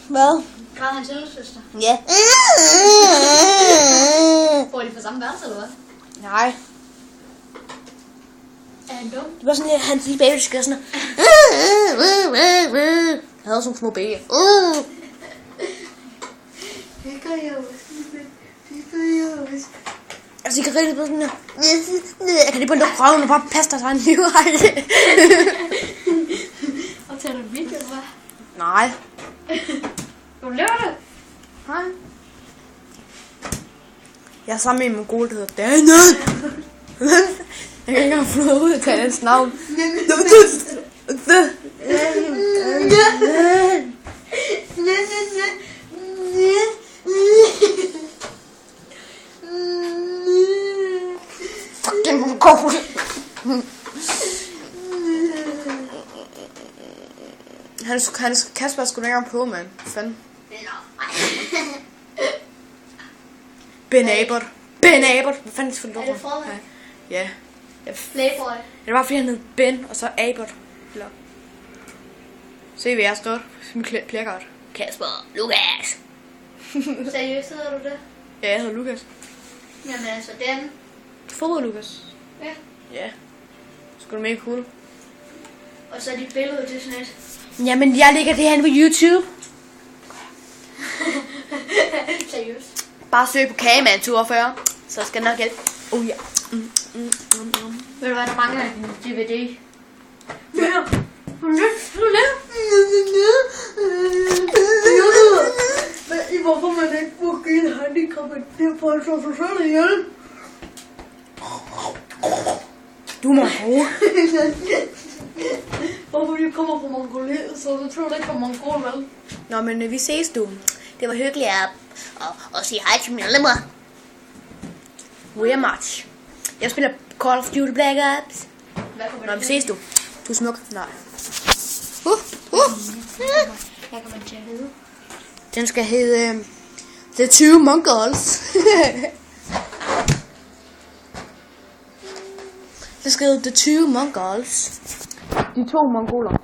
Hvad? Græd hans lillesøster. Ja. Får de fra samme værelse, eller hvad? Nej. Er han dum? Det var sådan lidt, hans lille baby, der skal sådan noget. Han havde sådan små babyer. Det gør jeg også. Altså, jeg kan rigtig på sådan her. Jeg kan lige på den der røven og bare passe dig sådan en livrække. Og tager du video, eller hvad? Nej. Du laver det? Nej. Jeg er sammen med en mongol, der hedder Daniel. Jeg kan ikke engang få noget ud til hans navn. Fucking mongol. Hans Kasper skulle ikke engang på, mand. Fanden. Ben Abert. Ben Abert. Hvad fanden skal du Er det Frederik? Ja. Playboy. Det var fordi han hed Ben, og så Abert. Eller. Se, hvad jeg har stået på min plakat. Kasper Lukas. Seriøst hedder du det? Ja, jeg hedder Lukas. Jamen altså, den. Fodbold Lukas. Ja. Ja. Sgu da mega cool. Og så er dit billede til sådan et. Jamen, jeg lægger det her på YouTube. Seriøst. Bare søg på Kagemand 42. Så skal det nok hjælpe. Oh ja. Ved du hvad, der mangler en DVD? Hvorfor man ikke må give en handicappet det for at slå sig selv ihjel? Du må bruge. Hvorfor vi kommer fra Mongoliet, så du tror du ikke fra Mongol, vel? Nå, men vi ses, du. Det var hyggeligt at sige hej til mine lemmer. We're much. Jeg spiller Call of Duty Black Ops. Nå, vi ses, du. Du er smuk. Nej. Jeg kommer til at hedde. Den skal hedde The Two Mongols. Den skal hedde The Two Mongols. De to mongoler.